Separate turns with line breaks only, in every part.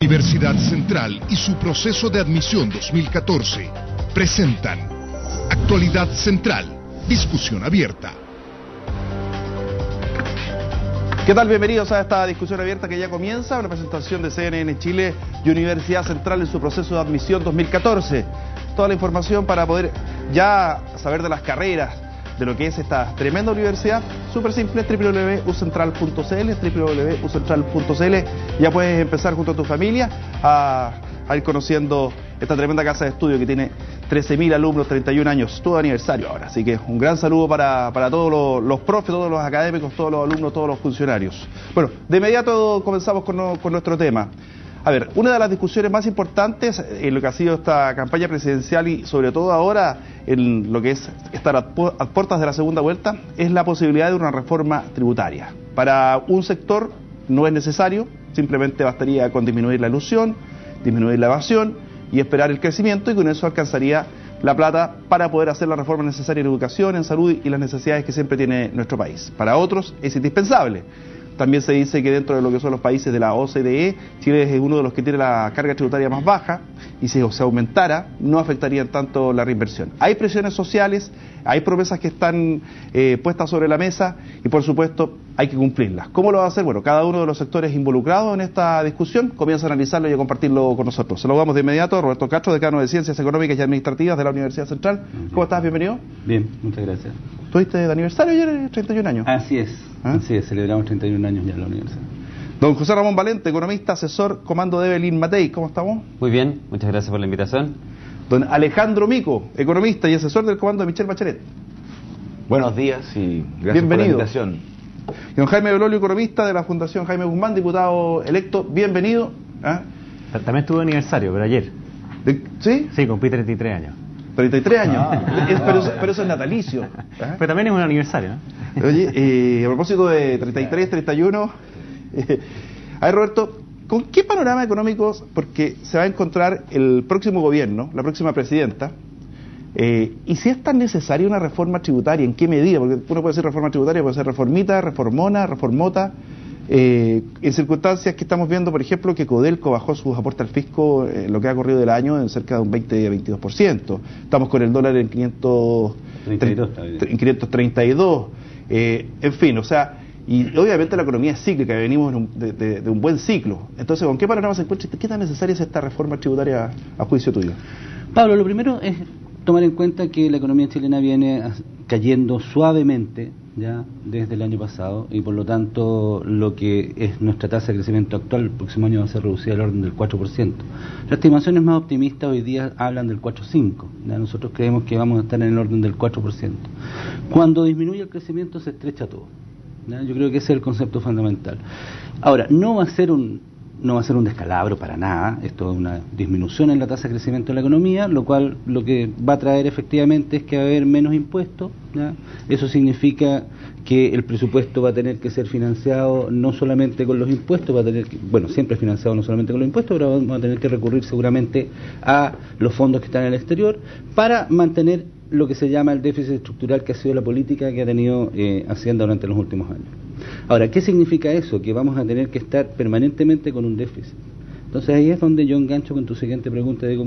Universidad Central y su proceso de admisión 2014 presentan Actualidad Central, discusión abierta.
¿Qué tal? Bienvenidos a esta discusión abierta que ya comienza, una presentación de CNN Chile y Universidad Central en su proceso de admisión 2014. Toda la información para poder ya saber de las carreras, de lo que es esta tremenda universidad, súper simple, www.ucentral.cl. Ya puedes empezar junto a tu familia a ir conociendo esta tremenda casa de estudio que tiene 13.000 alumnos, 31 años, todo aniversario ahora. Así que un gran saludo para todos los profes, todos los académicos, todos los alumnos, todos los funcionarios. Bueno, de inmediato comenzamos con nuestro tema. A ver, una de las discusiones más importantes en lo que ha sido esta campaña presidencial y sobre todo ahora en lo que es estar a puertas de la segunda vuelta es la posibilidad de una reforma tributaria. Para un sector no es necesario, simplemente bastaría con disminuir la elusión, disminuir la evasión y esperar el crecimiento, y con eso alcanzaría la plata para poder hacer la reforma necesaria en educación, en salud y las necesidades que siempre tiene nuestro país. Para otros es indispensable. También se dice que dentro de lo que son los países de la OCDE, Chile es uno de los que tiene la carga tributaria más baja, y si se aumentara, no afectaría tanto la reinversión. Hay presiones sociales, hay promesas que están puestas sobre la mesa, y por supuesto hay que cumplirlas. ¿Cómo lo va a hacer? Bueno, cada uno de los sectores involucrados en esta discusión comienza a analizarlo y a compartirlo con nosotros. Se lo damos de inmediato a Roberto Castro, decano de Ciencias Económicas y Administrativas de la Universidad Central. ¿Cómo estás? Bienvenido.
Bien, muchas gracias.
¿Tuviste de aniversario ayer, 31 años?
Así es, celebramos 31 años ya en la universidad.
Don José Ramón Valente, economista, asesor, comando de Evelyn Matei, ¿cómo estamos?
Muy bien, muchas gracias por la invitación.
Don Alejandro Mico, economista y asesor del comando de Michelle Bachelet.
Buenos días y gracias
Bienvenido.
por la invitación.
Y don Jaime Belolio, economista de la Fundación Jaime Guzmán, diputado electo, bienvenido.
También estuvo de aniversario, pero ayer.
¿Sí?
Sí, cumplí 33 años.
33 años, pero eso es natalicio.
Pero también es un aniversario, ¿no?
Oye, a propósito de 33, 31, a ver, Roberto, ¿con qué panorama económico? Porque se va a encontrar el próximo gobierno, la próxima presidenta, y si es tan necesaria una reforma tributaria, ¿en qué medida? Porque uno puede decir reforma tributaria, puede ser reformita, reformona, reformota, en circunstancias que estamos viendo, por ejemplo, que Codelco bajó sus aportes al fisco lo que ha corrido del año en cerca de un 20-22%. Estamos con el dólar en 532, en fin, o sea, y obviamente la economía es cíclica, venimos de un buen ciclo. Entonces, ¿con qué panorama se encuentra? ¿Qué tan necesaria es esta reforma tributaria a juicio tuyo?
Pablo, lo primero es tomar en cuenta que la economía chilena viene cayendo suavemente ya desde el año pasado, y por lo tanto lo que es nuestra tasa de crecimiento actual el próximo año va a ser reducida al orden del 4%. Las estimaciones más optimistas hoy día hablan del 4,5%. Nosotros creemos que vamos a estar en el orden del 4%. Cuando disminuye el crecimiento se estrecha todo. Yo creo que ese es el concepto fundamental. Ahora, no va a ser un descalabro para nada. Esto es una disminución en la tasa de crecimiento de la economía, lo cual lo que va a traer efectivamente es que va a haber menos impuestos, ¿ya? Eso significa que el presupuesto va a tener que ser financiado no solamente con los impuestos, va a tener que, siempre financiado no solamente con los impuestos, pero vamos a tener que recurrir seguramente a los fondos que están en el exterior para mantener lo que se llama el déficit estructural, que ha sido la política que ha tenido Hacienda durante los últimos años. Ahora, ¿qué significa eso? Que vamos a tener que estar permanentemente con un déficit. Entonces ahí es donde yo engancho con tu siguiente pregunta. Digo,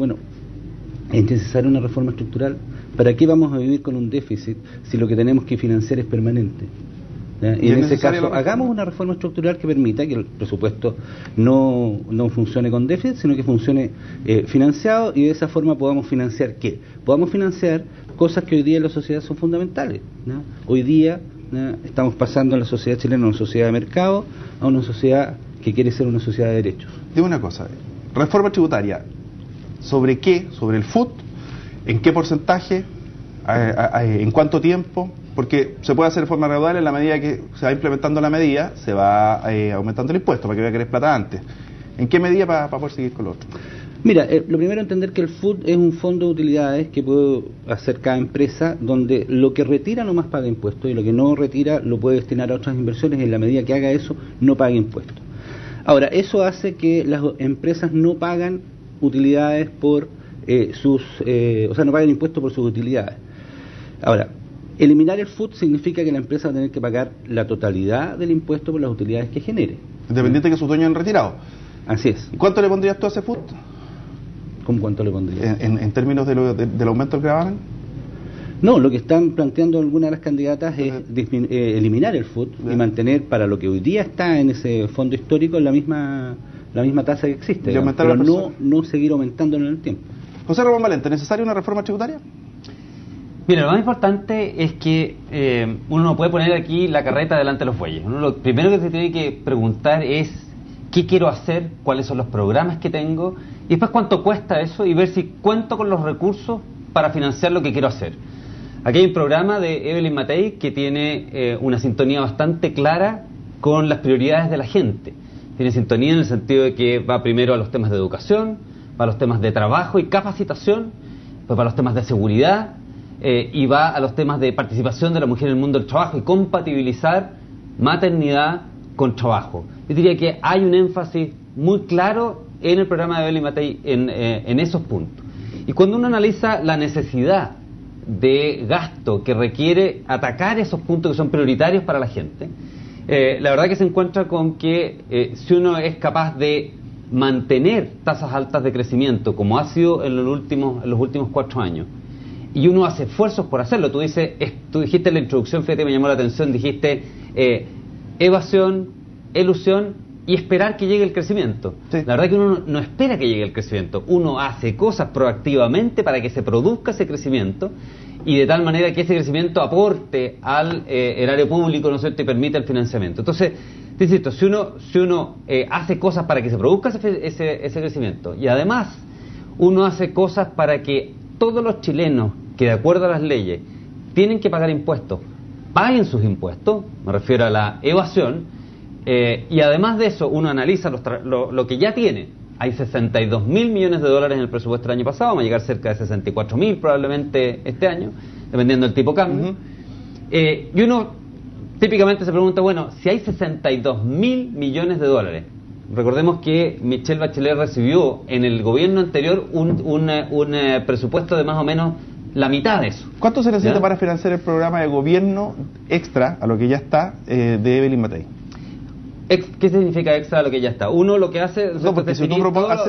¿es necesaria una reforma estructural? ¿Para qué vamos a vivir con un déficit si lo que tenemos que financiar es permanente? Y en ese caso, hagamos una reforma estructural que permita que el presupuesto no funcione con déficit, sino que funcione financiado, y de esa forma podamos financiar ¿qué? Podamos financiar cosas que hoy día en la sociedad son fundamentales, ¿no? Hoy día estamos pasando en la sociedad chilena de una sociedad de mercado a una sociedad que quiere ser una sociedad de derechos.
Dime una cosa, reforma tributaria, ¿sobre qué? ¿Sobre el FUT? ¿En qué porcentaje? ¿En cuánto tiempo? Porque se puede hacer de forma gradual, en la medida que se va implementando la medida, se va aumentando el impuesto para que vea que eres plata antes. ¿En qué medida para poder seguir con lo otro?
Mira, lo primero es entender que el FUT es un fondo de utilidades que puede hacer cada empresa, donde lo que retira nomás paga impuestos y lo que no retira lo puede destinar a otras inversiones, y en la medida que haga eso no paga impuestos. Ahora, eso hace que las empresas no pagan utilidades por no pagan impuestos por sus utilidades. Ahora, eliminar el FUT significa que la empresa va a tener que pagar la totalidad del impuesto por las utilidades que genere.
Independiente de que sus dueños han retirado.
Así es.
¿Y cuánto le pondrías tú a ese food?
¿Cómo cuánto le pondría?
En términos del aumento del gravamen.
No, lo que están planteando algunas de las candidatas es eliminar el food y mantener para lo que hoy día está en ese fondo histórico la misma tasa que existe, digamos, pero no seguir aumentándolo en el tiempo.
José Ramón Valente, ¿necesaria una reforma tributaria?
Mira, lo más importante es que uno no puede poner aquí la carreta delante de los bueyes. Uno lo primero que se tiene que preguntar es qué quiero hacer, cuáles son los programas que tengo, y después cuánto cuesta eso y ver si cuento con los recursos para financiar lo que quiero hacer. Aquí hay un programa de Evelyn Matei que tiene una sintonía bastante clara con las prioridades de la gente. Tiene sintonía en el sentido de que va primero a los temas de educación, va a los temas de trabajo y capacitación, pues va a los temas de seguridad y va a los temas de participación de la mujer en el mundo del trabajo y compatibilizar maternidad con trabajo. Yo diría que hay un énfasis muy claro en el programa de Evelyn Matei en esos puntos. Y cuando uno analiza la necesidad de gasto que requiere atacar esos puntos que son prioritarios para la gente, la verdad que se encuentra con que si uno es capaz de mantener tasas altas de crecimiento como ha sido en los últimos 4 años y uno hace esfuerzos por hacerlo, tú dijiste en la introducción, fíjate, me llamó la atención, dijiste evasión, elusión y esperar que llegue el crecimiento. Sí. La verdad que uno no espera que llegue el crecimiento, uno hace cosas proactivamente para que se produzca ese crecimiento y de tal manera que ese crecimiento aporte al erario público, ¿no es cierto?, y permita el financiamiento. Entonces, te insisto, si uno hace cosas para que se produzca ese crecimiento y además uno hace cosas para que todos los chilenos que de acuerdo a las leyes tienen que pagar impuestos, paguen sus impuestos, me refiero a la evasión, y además de eso uno analiza lo que ya tiene. Hay 62.000 millones de dólares en el presupuesto del año pasado, vamos a llegar cerca de 64.000 probablemente este año, dependiendo del tipo de cambio. Y uno típicamente se pregunta, bueno, si hay 62.000 millones de dólares, recordemos que Michelle Bachelet recibió en el gobierno anterior un presupuesto de más o menos la mitad de eso.
¿Cuánto se necesita para financiar el programa de gobierno extra a lo que ya está de Evelyn Matei?
¿Qué significa extra a lo que ya está? Uno lo que hace es definir
si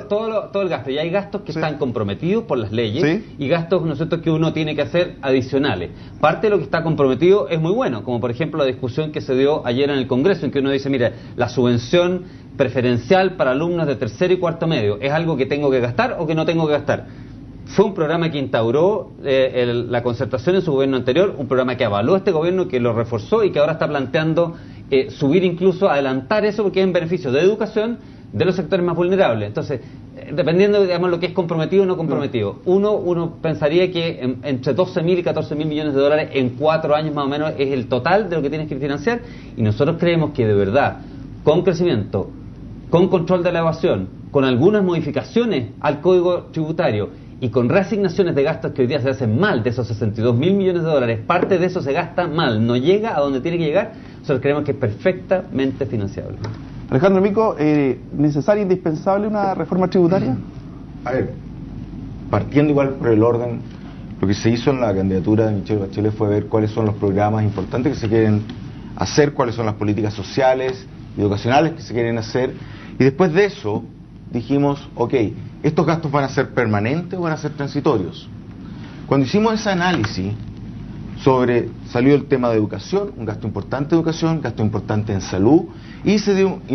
todo el gasto, y hay gastos que están comprometidos por las leyes,
¿sí?,
y gastos, ¿no es cierto?, que uno tiene que hacer adicionales. Parte de lo que está comprometido es muy bueno, como por ejemplo la discusión que se dio ayer en el Congreso, en que uno dice, mira, la subvención preferencial para alumnos de tercero y cuarto medio, ¿es algo que tengo que gastar o que no tengo que gastar? Fue un programa que instauró la concertación en su gobierno anterior, un programa que avaló este gobierno, que lo reforzó y que ahora está planteando subir, incluso adelantar eso, porque es en beneficio de educación de los sectores más vulnerables. Entonces, dependiendo, digamos, lo que es comprometido o no comprometido, uno pensaría que entre 12.000 y 14.000 millones de dólares en 4 años más o menos es el total de lo que tienes que financiar, y nosotros creemos que de verdad, con crecimiento, con control de la evasión, con algunas modificaciones al código tributario y con reasignaciones de gastos que hoy día se hacen mal, de esos 62.000 millones de dólares, parte de eso se gasta mal, no llega a donde tiene que llegar. Nosotros creemos que es perfectamente financiable.
Alejandro Mico, ¿necesaria e indispensable una reforma tributaria?
A ver, partiendo igual por el orden, lo que se hizo en la candidatura de Michelle Bachelet fue ver cuáles son los programas importantes que se quieren hacer, cuáles son las políticas sociales y educacionales que se quieren hacer, y después de eso dijimos, ok, ¿estos gastos van a ser permanentes o van a ser transitorios? Cuando hicimos ese análisis salió el tema de educación, un gasto importante de educación, gasto importante en salud, y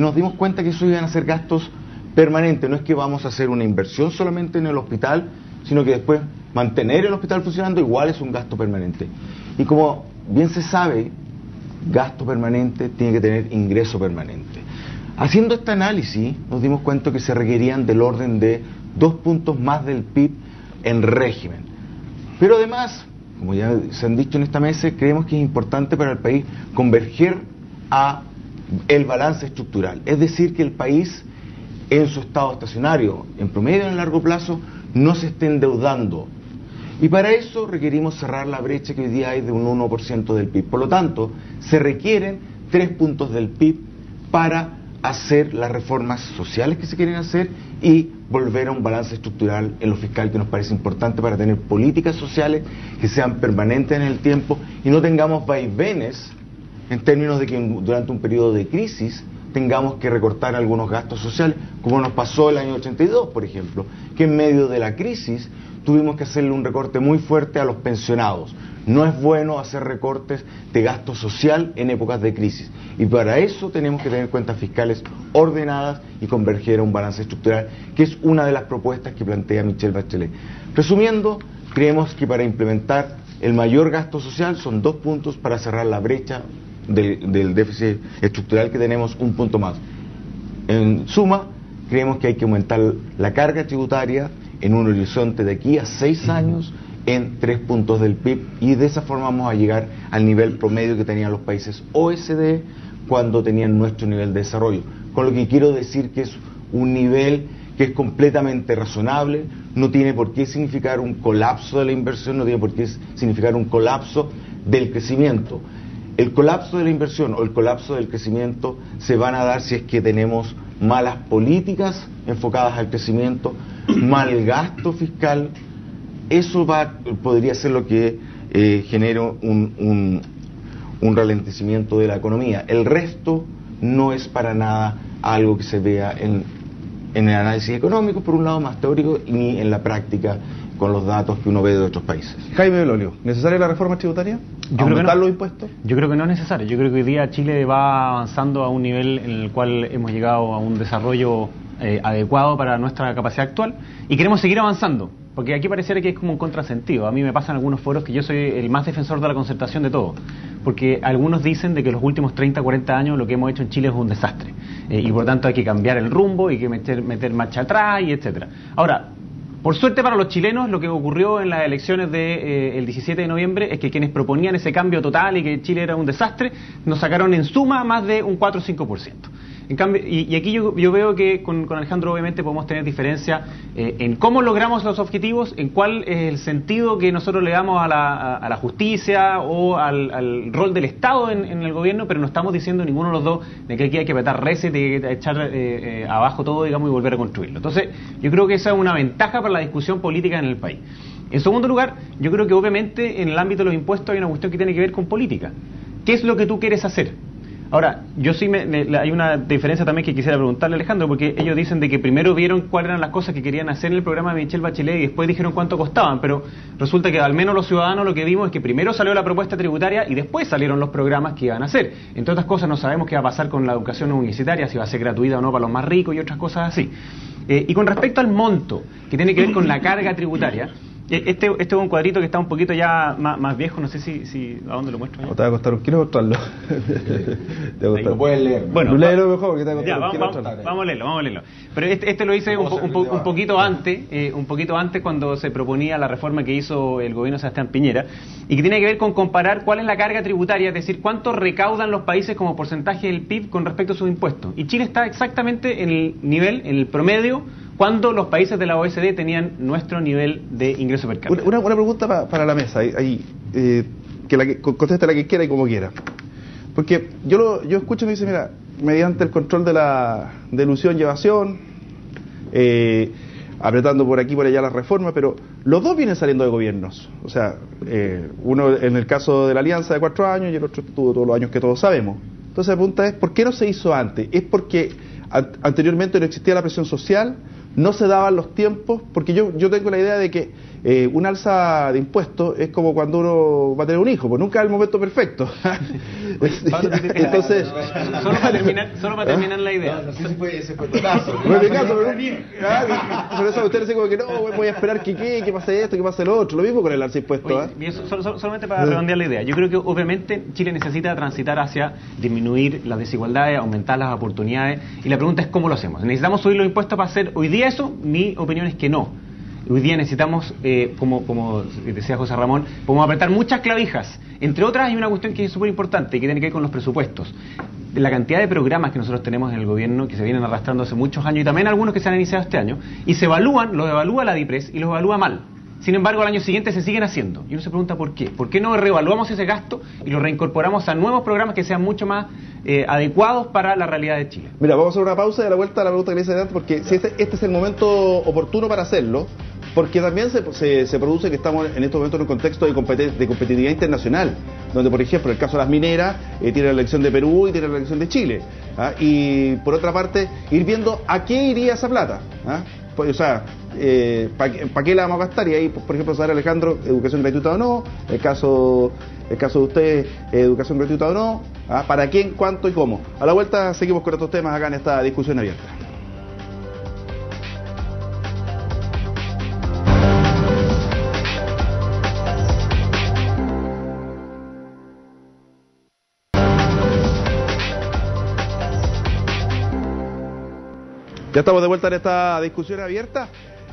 nos dimos cuenta que eso iban a ser gastos permanentes. No es que vamos a hacer una inversión solamente en el hospital, sino que después mantener el hospital funcionando igual es un gasto permanente. Y como bien se sabe, gasto permanente tiene que tener ingreso permanente. Haciendo este análisis nos dimos cuenta que se requerían del orden de 2 puntos más del PIB en régimen. Pero además, como ya se han dicho en esta mesa, creemos que es importante para el país converger a el balance estructural. Es decir, que el país en su estado estacionario, en promedio en el largo plazo, no se esté endeudando. Y para eso requerimos cerrar la brecha que hoy día hay de un 1% del PIB. Por lo tanto, se requieren 3 puntos del PIB para hacer las reformas sociales que se quieren hacer y volver a un balance estructural en lo fiscal, que nos parece importante para tener políticas sociales que sean permanentes en el tiempo y no tengamos vaivenes en términos de que durante un periodo de crisis tengamos que recortar algunos gastos sociales, como nos pasó el año 82, por ejemplo, que en medio de la crisis tuvimos que hacerle un recorte muy fuerte a los pensionados. No es bueno hacer recortes de gasto social en épocas de crisis, y para eso tenemos que tener cuentas fiscales ordenadas y converger a un balance estructural, que es una de las propuestas que plantea Michelle Bachelet. Resumiendo, creemos que para implementar el mayor gasto social son 2 puntos para cerrar la brecha del déficit estructural que tenemos, un punto más. En suma, creemos que hay que aumentar la carga tributaria en un horizonte de aquí a 6 años en 3 puntos del PIB, y de esa forma vamos a llegar al nivel promedio que tenían los países OECD cuando tenían nuestro nivel de desarrollo. Con lo que quiero decir que es un nivel que es completamente razonable, no tiene por qué significar un colapso de la inversión, no tiene por qué significar un colapso del crecimiento. El colapso de la inversión o el colapso del crecimiento se van a dar si es que tenemos malas políticas enfocadas al crecimiento, mal gasto fiscal. Eso podría ser lo que genere un ralentecimiento de la economía. El resto no es para nada algo que se vea en el análisis económico, por un lado más teórico, ni en la práctica con los datos que uno ve de otros países.
Jaime Belolio, ¿necesaria la reforma tributaria? ¿Aumentar los impuestos?
Yo creo que no es necesario. Yo creo que hoy día Chile va avanzando a un nivel en el cual hemos llegado a un desarrollo adecuado para nuestra capacidad actual, y queremos seguir avanzando, porque aquí pareciera que es como un contrasentido. A mí me pasa en algunos foros que yo soy el más defensor de la concertación de todo, porque algunos dicen de que los últimos 30, 40 años lo que hemos hecho en Chile es un desastre, y por tanto hay que cambiar el rumbo, y hay que meter marcha atrás, y etcétera. Ahora, por suerte para los chilenos, lo que ocurrió en las elecciones del 17 de noviembre es que quienes proponían ese cambio total y que Chile era un desastre, nos sacaron en suma más de un 4 o 5%. En cambio, y aquí yo veo que con Alejandro obviamente podemos tener diferencia en cómo logramos los objetivos, en cuál es el sentido que nosotros le damos a la justicia o al rol del Estado en el gobierno, pero no estamos diciendo ninguno de los dos de que aquí hay que apretar reset, de que echar abajo todo, digamos, y volver a construirlo. Entonces, yo creo que esa es una ventaja para la discusión política en el país. En segundo lugar, yo creo que obviamente en el ámbito de los impuestos hay una cuestión que tiene que ver con política. ¿Qué es lo que tú quieres hacer? Ahora, yo sí hay una diferencia también que quisiera preguntarle a Alejandro, porque ellos dicen de que primero vieron cuáles eran las cosas que querían hacer en el programa de Michelle Bachelet y después dijeron cuánto costaban, pero resulta que al menos los ciudadanos lo que vimos es que primero salió la propuesta tributaria y después salieron los programas que iban a hacer. Entre otras cosas, no sabemos qué va a pasar con la educación universitaria, si va a ser gratuita o no para los más ricos y otras cosas así. Y con respecto al monto, que tiene que ver con la carga tributaria, este es un cuadrito que está un poquito ya más viejo, no sé si ¿a dónde lo muestro?
¿O te va a costar un kilo mostrarlo?
Lo puedes leer.
Bueno,
léelo mejor porque te va a costar un kilo
mostrarlo. Vamos a leerlo. Pero este lo hice un poquito antes cuando se proponía la reforma que hizo el gobierno de Sebastián Piñera, y que tiene que ver con comparar cuál es la carga tributaria, es decir, cuánto recaudan los países como porcentaje del PIB con respecto a sus impuestos. Y Chile está exactamente en el nivel, en el promedio, cuando los países de la OECD tenían nuestro nivel de ingreso per cápita.
Una pregunta para la mesa, conteste la que quiera y como quiera. Porque yo escucho y me dice, mira, mediante el control de la ilusión y evasión, apretando por aquí y por allá las reformas, pero los dos vienen saliendo de gobiernos. O sea, uno en el caso de la Alianza de 4 años y el otro tuvo todos los años que todos sabemos. Entonces la pregunta es, ¿por qué no se hizo antes? ¿Es porque anteriormente no existía la presión social? ¿No se daban los tiempos? Porque yo tengo la idea de que un alza de impuestos es como cuando uno va a tener un hijo, pues nunca es el momento perfecto. Entonces,
solo para terminar la idea.
No sé si ese fue tu caso.
Fue mi caso, por eso ustedes dicen como que no, voy a esperar que pase esto, que pase lo otro. Lo mismo con el alza de impuestos.
Solamente para redondear la idea, yo creo que obviamente Chile necesita transitar hacia disminuir las desigualdades, aumentar las oportunidades, y la pregunta es cómo lo hacemos. ¿Necesitamos subir los impuestos para hacer hoy día eso? Mi opinión es que no. Hoy día necesitamos, como decía José Ramón, podemos apretar muchas clavijas. Entre otras hay una cuestión que es súper importante y que tiene que ver con los presupuestos. La cantidad de programas que nosotros tenemos en el gobierno, que se vienen arrastrando hace muchos años, y también algunos que se han iniciado este año, y los evalúa la DIPRES y los evalúa mal. Sin embargo, al año siguiente se siguen haciendo. Y uno se pregunta por qué. ¿Por qué no reevaluamos ese gasto y lo reincorporamos a nuevos programas que sean mucho más adecuados para la realidad de Chile?
Mira, vamos a hacer una pausa y a la vuelta a la pregunta que le hice antes, porque si este es el momento oportuno para hacerlo, porque también se produce que estamos en estos momentos en un contexto de competitividad internacional, donde por ejemplo el caso de las mineras tiene la elección de Perú y tiene la elección de Chile, ¿ah? Y por otra parte ir viendo a qué iría esa plata, ¿ah? O sea, ¿para qué la vamos a gastar? Y ahí, por ejemplo, saber, Alejandro, educación gratuita o no, el caso de ustedes, educación gratuita o no, ¿ah? ¿Para quién, cuánto y cómo? A la vuelta seguimos con estos temas acá en esta discusión abierta. Ya estamos de vuelta en esta discusión abierta.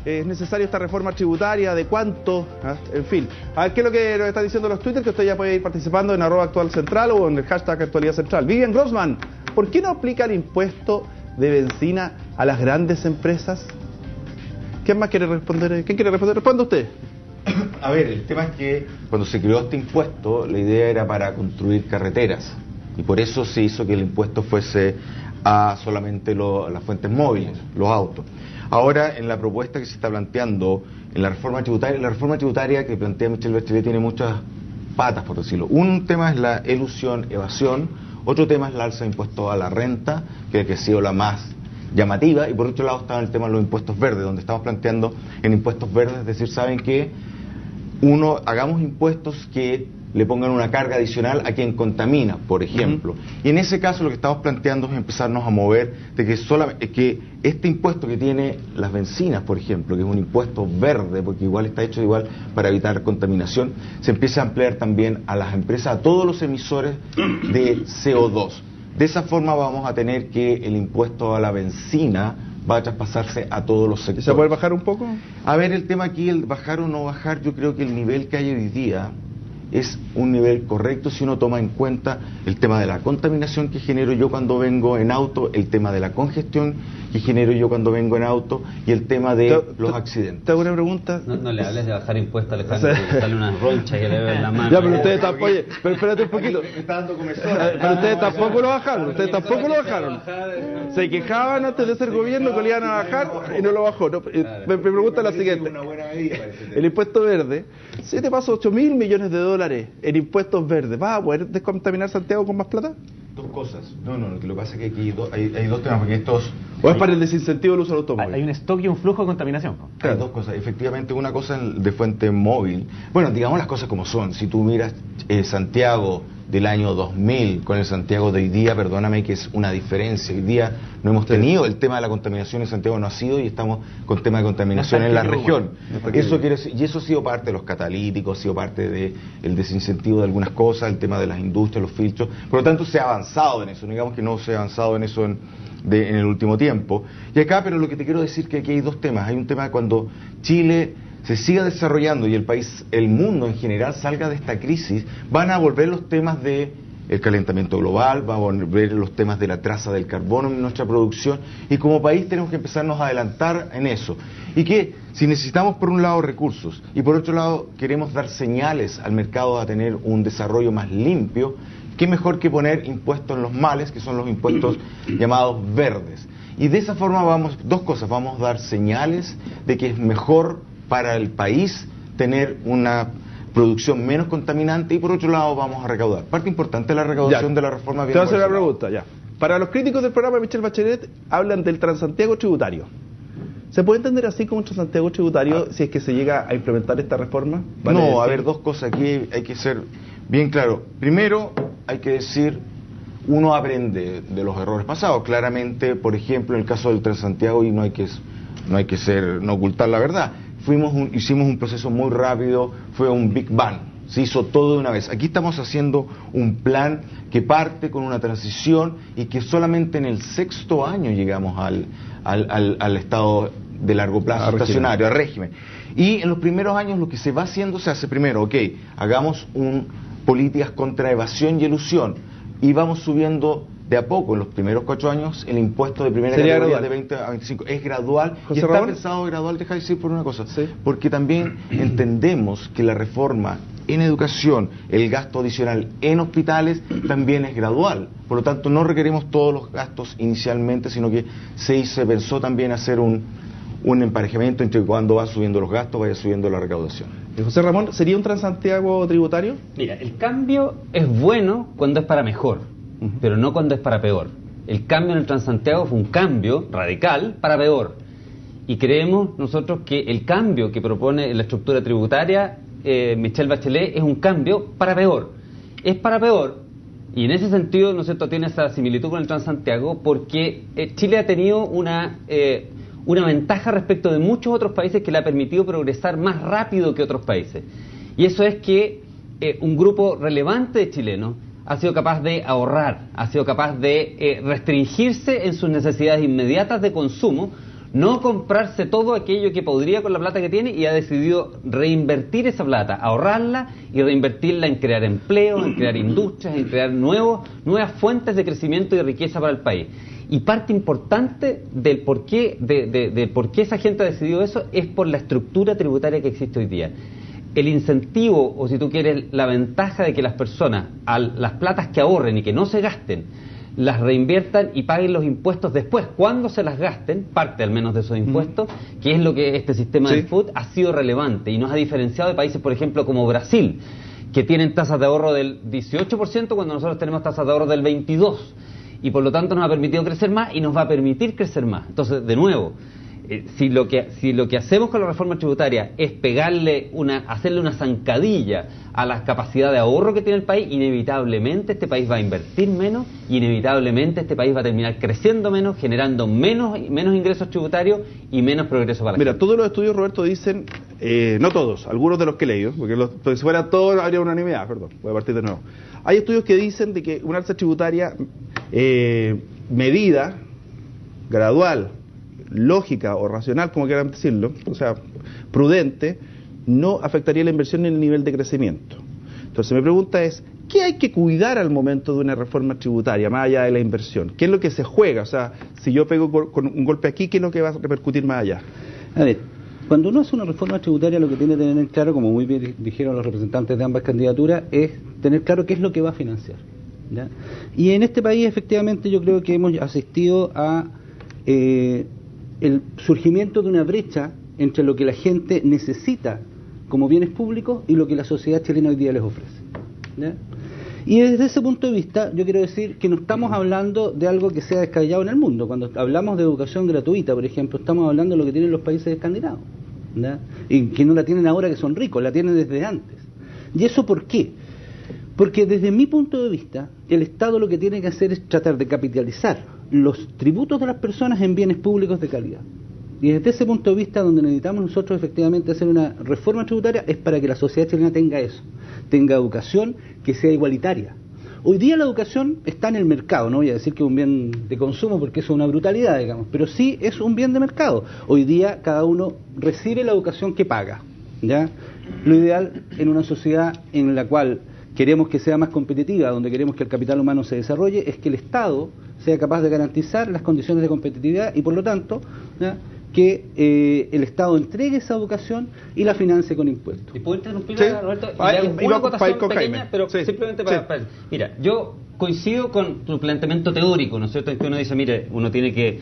¿Es necesaria esta reforma tributaria? ¿De cuánto? ¿Ah? En fin. A ver, ¿qué es lo que nos están diciendo los Twitter? Que usted ya puede ir participando en @actualcentral o en el hashtag Actualidad Central. Vivian Grossman, ¿por qué no aplica el impuesto de benzina a las grandes empresas? ¿Quién más quiere responder? ¿Quién quiere responder? Responda usted.
A ver, el tema es que cuando se creó este impuesto, la idea era para construir carreteras. Y por eso se hizo que el impuesto fuese a solamente las fuentes móviles, los autos. Ahora, en la propuesta que se está planteando en la reforma tributaria que plantea Michelle Bachelet tiene muchas patas, por decirlo. Un tema es la elusión, evasión, otro tema es la alza de impuestos a la renta, que ha sido la más llamativa, y por otro lado está el tema de los impuestos verdes, donde estamos planteando en impuestos verdes, es decir, ¿saben qué? Hagamos impuestos que le pongan una carga adicional a quien contamina, por ejemplo. Y en ese caso lo que estamos planteando es empezarnos a mover de que este impuesto que tiene las bencinas, por ejemplo, que es un impuesto verde, porque igual está hecho igual para evitar contaminación, se empiece a ampliar también a las empresas, a todos los emisores de CO2. De esa forma vamos a tener que el impuesto a la bencina va a traspasarse a todos los sectores.
¿Se puede bajar un poco?
A ver, el tema aquí, el bajar o no bajar, yo creo que el nivel que hay hoy día es un nivel correcto si uno toma en cuenta el tema de la contaminación que genero yo cuando vengo en auto, el tema de la congestión que genero yo cuando vengo en auto y el tema de los accidentes.
¿Te hago una pregunta?
No le hables de bajar impuestos, Alejandro, porque sale una roncha que le ve en la mano.
Ya, pero ustedes tampoco, oye, pero espérate un poquito.
Me está dando comezón.
Pero ustedes tampoco lo bajaron, Se quejaban antes de ser gobierno que lo iban a bajar y no lo bajó. No, me pregunta la siguiente. El impuesto verde, si te paso 8.000 millones de dólares en impuestos verdes, ¿vas a poder descontaminar Santiago con más plata?
Dos cosas. No, lo que pasa es que aquí hay dos temas, porque estos...
¿O es para el desincentivo del uso del automóvil?
Hay un stock y un flujo de contaminación.
Hay dos cosas. Efectivamente, una cosa de fuente móvil. Bueno, digamos las cosas como son. Si tú miras Santiago del año 2000 con el Santiago de hoy día, perdóname que es una diferencia. Hoy día no hemos tenido el tema de la contaminación en Santiago, no ha sido, y estamos con tema de contaminación en la región. Eso quiere decir, y eso ha sido parte de los catalíticos, ha sido parte del desincentivo de algunas cosas, el tema de las industrias, los filtros. Por lo tanto, se ha avanzado en eso. No digamos que no se ha avanzado en eso en el último tiempo. Y acá, pero lo que te quiero decir es que aquí hay dos temas. Hay un tema cuando Chile se siga desarrollando y el país, el mundo en general salga de esta crisis, van a volver los temas de el calentamiento global, va a volver los temas de la traza del carbono en nuestra producción, y como país tenemos que empezarnos a adelantar en eso. Y que si necesitamos por un lado recursos y por otro lado queremos dar señales al mercado a tener un desarrollo más limpio, qué mejor que poner impuestos en los males, que son los impuestos llamados verdes. Y de esa forma dos cosas, vamos a dar señales de que es mejor para el país tener una producción menos contaminante, y por otro lado vamos a recaudar. Parte importante de la recaudación de la reforma.
Te voy a hacer una pregunta, ya. Para los críticos del programa de Michelle Bachelet, hablan del Transantiago tributario. ¿Se puede entender así como un Transantiago tributario si es que se llega a implementar esta reforma? ¿Vale?
No, a ver, dos cosas aquí hay que ser bien claro. Primero, hay que decir, uno aprende de los errores pasados. Claramente, por ejemplo, en el caso del Transantiago, y no hay que ocultar la verdad, hicimos un proceso muy rápido, fue un Big Bang, se hizo todo de una vez. Aquí estamos haciendo un plan que parte con una transición y que solamente en el 6º año llegamos al estado de largo plazo estacionario, al régimen. Y en los primeros años lo que se va haciendo, se hace primero, hagamos políticas contra evasión y elusión, y vamos subiendo de a poco. En los primeros 4 años el impuesto de primera categoría de 20 a 25 es gradual, y está pensado gradual. Deja de decir por una cosa, porque también entendemos que la reforma en educación, el gasto adicional en hospitales también es gradual, por lo tanto no requerimos todos los gastos inicialmente, sino que se pensó también hacer un un emparejamiento entre cuando va subiendo los gastos, vaya subiendo la recaudación.
José Ramón, ¿sería un Transantiago tributario?
Mira, el cambio es bueno cuando es para mejor, pero no cuando es para peor. El cambio en el Transantiago fue un cambio radical para peor. Y creemos nosotros que el cambio que propone la estructura tributaria Michelle Bachelet es un cambio para peor. Es para peor, y en ese sentido, ¿no es cierto?, tiene esa similitud con el Transantiago, porque Chile ha tenido una ventaja respecto de muchos otros países que le ha permitido progresar más rápido que otros países. Y eso es que un grupo relevante de chilenos ha sido capaz de ahorrar, ha sido capaz de restringirse en sus necesidades inmediatas de consumo, no comprarse todo aquello que podría con la plata que tiene, y ha decidido reinvertir esa plata, ahorrarla y reinvertirla en crear empleo, en crear industrias, en crear nuevas fuentes de crecimiento y de riqueza para el país. Y parte importante del por qué esa gente ha decidido eso es por la estructura tributaria que existe hoy día. El incentivo, o si tú quieres, la ventaja de que las personas, las platas que ahorren y que no se gasten, las reinviertan y paguen los impuestos después, cuando se las gasten, parte al menos de esos impuestos, que es lo que este sistema del FUT ha sido relevante y nos ha diferenciado de países, por ejemplo, como Brasil, que tienen tasas de ahorro del 18% cuando nosotros tenemos tasas de ahorro del 22%, y por lo tanto nos ha permitido crecer más y nos va a permitir crecer más. Entonces, de nuevo, si lo que hacemos con la reforma tributaria es hacerle una zancadilla a la capacidad de ahorro que tiene el país, inevitablemente este país va a invertir menos, y inevitablemente este país va a terminar creciendo menos, generando menos ingresos tributarios y menos progreso para la gente.
Mira, todos los estudios, Roberto, dicen, no todos, algunos de los que he leído, porque si fuera todos habría unanimidad, perdón, voy a partir de nuevo. Hay estudios que dicen de que una alza tributaria medida, gradual, lógica o racional, como quieran decirlo, o sea, prudente, no afectaría la inversión ni el nivel de crecimiento. Entonces mi pregunta es, ¿qué hay que cuidar al momento de una reforma tributaria, más allá de la inversión? ¿Qué es lo que se juega? O sea, si yo pego con un golpe aquí, ¿qué es lo que va a repercutir más allá?
A ver, cuando uno hace una reforma tributaria, lo que tiene que tener claro, como muy bien dijeron los representantes de ambas candidaturas, es tener claro qué es lo que va a financiar, ¿ya? Y en este país, efectivamente, yo creo que hemos asistido a el surgimiento de una brecha entre lo que la gente necesita como bienes públicos y lo que la sociedad chilena hoy día les ofrece, ¿ya? Y desde ese punto de vista, yo quiero decir que no estamos hablando de algo que sea descabellado en el mundo. Cuando hablamos de educación gratuita, por ejemplo, estamos hablando de lo que tienen los países escandinavos, ¿ya? Y que no la tienen ahora que son ricos, la tienen desde antes. ¿Y eso por qué? Porque desde mi punto de vista, el Estado lo que tiene que hacer es tratar de capitalizar los tributos de las personas en bienes públicos de calidad. Y desde ese punto de vista, donde necesitamos nosotros efectivamente hacer una reforma tributaria, es para que la sociedad chilena tenga eso, tenga educación que sea igualitaria. Hoy día la educación está en el mercado, no voy a decir que es un bien de consumo porque eso es una brutalidad, digamos, pero sí es un bien de mercado. Hoy día cada uno recibe la educación que paga, ¿ya? Lo ideal en una sociedad en la cual queremos que sea más competitiva, donde queremos que el capital humano se desarrolle, es que el Estado sea capaz de garantizar las condiciones de competitividad y por lo tanto, ¿ya?, que el Estado entregue esa educación y la financie con impuestos.
¿Y puedo interrumpir,
sí,
Roberto? Una acotación pequeña, pero
sí,
simplemente
sí,
para... Mira, yo coincido con tu planteamiento teórico, ¿no es cierto?, en que uno dice, mire, uno tiene que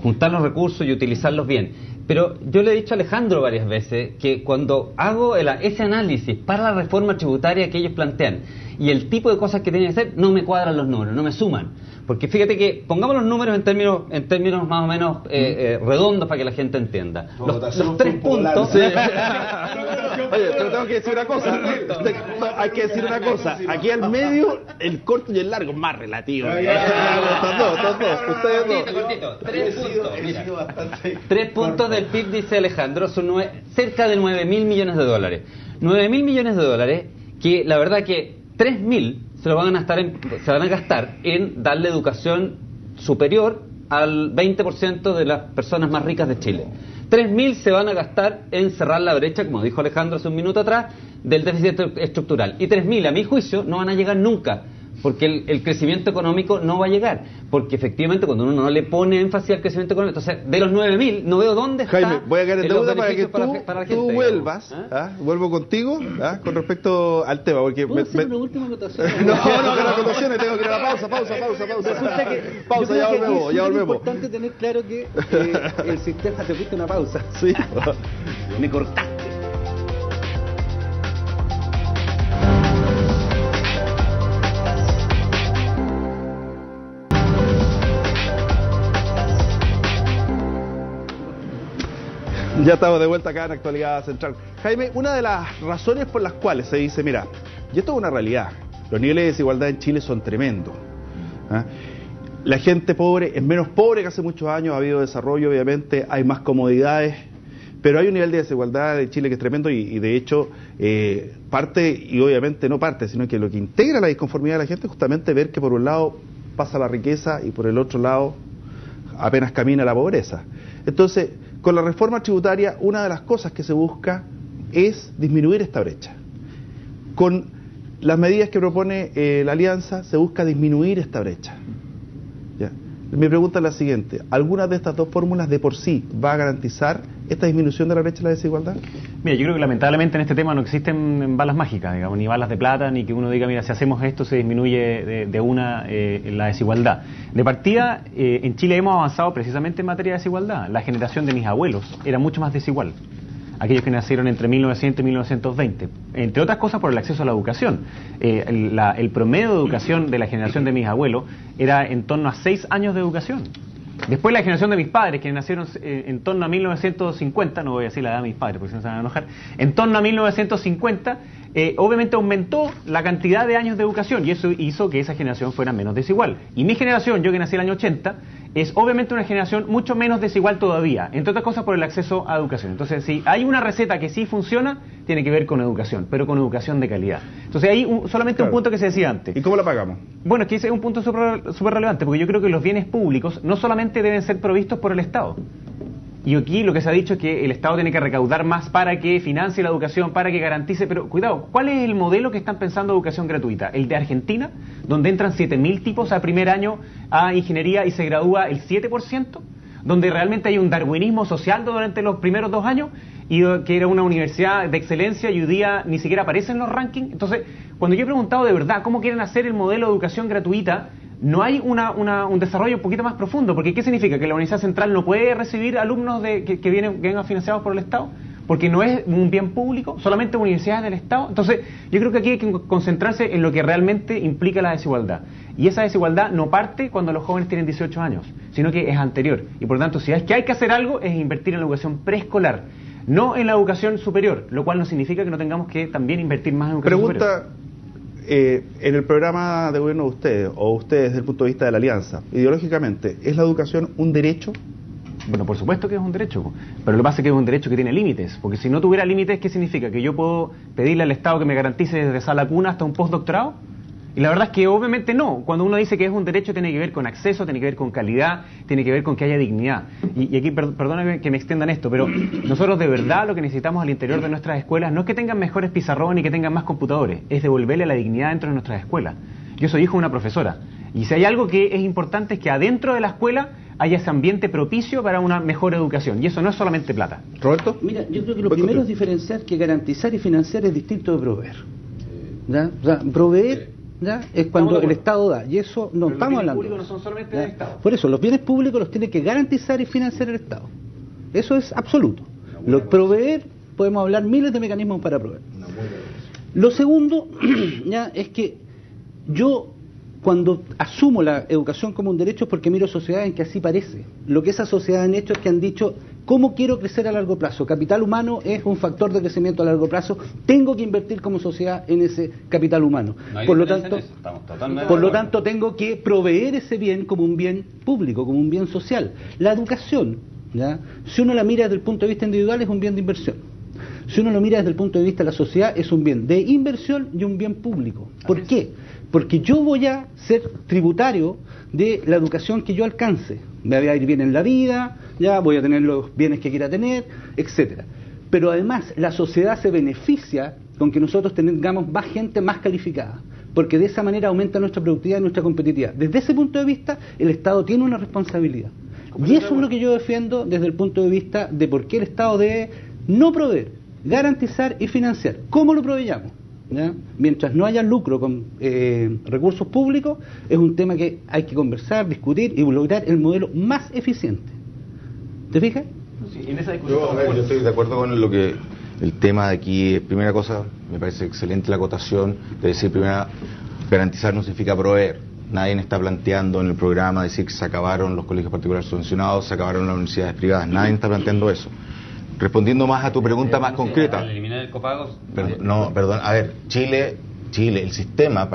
juntar los recursos y utilizarlos bien. Pero yo le he dicho a Alejandro varias veces que cuando hago ese análisis para la reforma tributaria que ellos plantean y el tipo de cosas que tienen que hacer, no me cuadran los números, no me suman. Porque fíjate que, pongamos los números en términos más o menos redondos para que la gente entienda. Los 3 puntos...
Sí. Oye, pero tengo que decir una cosa. Hay que decir una cosa. Aquí al medio, el corto y el largo es más relativo.
Cortito. 3 puntos. Mira, 3 puntos del PIB, dice Alejandro, son cerca de 9.000 millones de dólares. 9.000 millones de dólares que la verdad que 3.000 se van a gastar en darle educación superior al 20% de las personas más ricas de Chile. 3.000 se van a gastar en cerrar la brecha, como dijo Alejandro hace un minuto atrás, del déficit estructural. Y 3.000, a mi juicio, no van a llegar nunca porque el crecimiento económico no va a llegar, porque efectivamente cuando uno no le pone énfasis al crecimiento económico, entonces de los 9.000 no veo dónde está.
Jaime, voy a quedar en deuda para que
para la gente,
tú vuelvas,
digamos.
vuelvo contigo con respecto al tema, porque
¿Puedo hacer una última anotación?
no, que las anotaciones tengo que ir a la pausa. Pausa, ya volvemos.
Es importante tener claro que el sistema te fuiste una pausa.
Sí.
Me cortaste.
Ya estamos de vuelta acá en Actualidad Central. Jaime, una de las razones por las cuales se dice, mira, y esto es una realidad, los niveles de desigualdad en Chile son tremendos. La gente pobre es menos pobre que hace muchos años, ha habido desarrollo, obviamente, hay más comodidades, pero hay un nivel de desigualdad en Chile que es tremendo y de hecho parte, y obviamente no parte, sino que lo que integra la disconformidad de la gente es justamente ver que por un lado pasa la riqueza y por el otro lado apenas camina la pobreza. Entonces, con la reforma tributaria, una de las cosas que se busca es disminuir esta brecha. Con las medidas que propone la Alianza, se busca disminuir esta brecha. ¿Ya? Mi pregunta es la siguiente: ¿alguna de estas dos fórmulas de por sí va a garantizar esta disminución de la brecha de la desigualdad?
Mira, yo creo que lamentablemente en este tema no existen balas mágicas, digamos, ni balas de plata, ni que uno diga, mira, si hacemos esto se disminuye de una la desigualdad. De partida, en Chile hemos avanzado precisamente en materia de desigualdad. La generación de mis abuelos era mucho más desigual. Aquellos que nacieron entre 1900 y 1920, entre otras cosas por el acceso a la educación. El promedio de educación de la generación de mis abuelos era en torno a 6 años de educación. Después la generación de mis padres, que nacieron en torno a 1950, no voy a decir la edad de mis padres porque si no se van a enojar, en torno a 1950, obviamente aumentó la cantidad de años de educación y eso hizo que esa generación fuera menos desigual. Y mi generación, yo que nací en el año 80, es obviamente una generación mucho menos desigual todavía, entre otras cosas por el acceso a educación. Entonces, si hay una receta que sí funciona, tiene que ver con educación, pero con educación de calidad. Entonces, hay solamente un punto que se decía antes.
¿Y cómo la pagamos?
Bueno, es que ese es un punto súper relevante, porque yo creo que los bienes públicos no solamente deben ser provistos por el Estado. Y aquí lo que se ha dicho es que el Estado tiene que recaudar más para que financie la educación, para que garantice... Pero cuidado, ¿cuál es el modelo que están pensando de educación gratuita? ¿El de Argentina, donde entran 7.000 tipos a primer año a ingeniería y se gradúa el 7%? ¿Donde realmente hay un darwinismo social durante los primeros 2 años? Y que era una universidad de excelencia y hoy día ni siquiera aparece en los rankings. Entonces, cuando yo he preguntado de verdad cómo quieren hacer el modelo de educación gratuita, no hay un desarrollo un poquito más profundo, porque ¿qué significa? ¿Que la Universidad Central no puede recibir alumnos que vengan financiados por el Estado? Porque no es un bien público, solamente universidades del Estado. Entonces, yo creo que aquí hay que concentrarse en lo que realmente implica la desigualdad. Y esa desigualdad no parte cuando los jóvenes tienen 18 años, sino que es anterior. Y por lo tanto, si es que hay que hacer algo, es invertir en la educación preescolar, no en la educación superior, lo cual no significa que no tengamos que también invertir más en educación superior.
En el programa de gobierno de ustedes, o ustedes desde el punto de vista de la Alianza, ideológicamente, ¿es la educación un derecho?
Bueno, por supuesto que es un derecho, pero lo que pasa es que es un derecho que tiene límites, porque si no tuviera límites, ¿qué significa? ¿Que yo puedo pedirle al Estado que me garantice desde sala cuna hasta un postdoctorado? Y la verdad es que obviamente no. Cuando uno dice que es un derecho, tiene que ver con acceso, tiene que ver con calidad, tiene que ver con que haya dignidad. Y aquí, perdóname que me extiendan esto, pero nosotros de verdad lo que necesitamos al interior de nuestras escuelas no es que tengan mejores pizarrones ni que tengan más computadores, es devolverle la dignidad dentro de nuestras escuelas. Yo soy hijo de una profesora, y si hay algo que es importante es que adentro de la escuela haya ese ambiente propicio para una mejor educación, y eso no es solamente plata.
¿Roberto?
Mira, yo creo que lo primero es diferenciar que garantizar y financiar es distinto de proveer. ¿Ya? O sea, proveer... ¿ya? Es cuando el Estado da, y eso no estamos hablando.
Los bienes públicos no son solamente del Estado.
Por eso, los bienes públicos los tiene que garantizar y financiar el Estado. Eso es absoluto. Proveer, podemos hablar miles de mecanismos para proveer. Lo segundo, ya, es que yo, cuando asumo la educación como un derecho, es porque miro sociedades en que así parece. Lo que esas sociedades han hecho es que han dicho: ¿cómo quiero crecer a largo plazo? Capital humano es un factor de crecimiento a largo plazo. Tengo que invertir como sociedad en ese capital humano.
No hay
por
diferencia en eso, estamos totalmente
lo
de acuerdo.
tanto, tengo que proveer ese bien como un bien público, como un bien social. La educación, ¿ya? Si uno la mira desde el punto de vista individual, es un bien de inversión. Si uno lo mira desde el punto de vista de la sociedad, es un bien de inversión y un bien público. ¿Por qué? Porque yo voy a ser tributario de la educación que yo alcance. Me voy a ir bien en la vida, ya voy a tener los bienes que quiera tener, etcétera. Pero además la sociedad se beneficia con que nosotros tengamos más gente más calificada. porque de esa manera aumenta nuestra productividad y nuestra competitividad. Desde ese punto de vista, el Estado tiene una responsabilidad. Y eso es lo que yo defiendo desde el punto de vista de por qué el Estado debe no proveer, garantizar y financiar. ¿Cómo lo proveyamos? ¿Ya? Mientras no haya lucro con recursos públicos, es un tema que hay que conversar, discutir y lograr el modelo más eficiente. ¿Te fijas?
Sí, en esa discusión
yo estoy de acuerdo con lo que el tema de aquí. Primera cosa, me parece excelente la acotación de decir, primera, garantizar no significa proveer. Nadie está planteando en el programa decir que se acabaron los colegios particulares subvencionados, se acabaron las universidades privadas. Nadie está planteando eso. Respondiendo más a tu pregunta más concreta.
Al eliminar el copago.
Perdón. A ver, Chile, el sistema,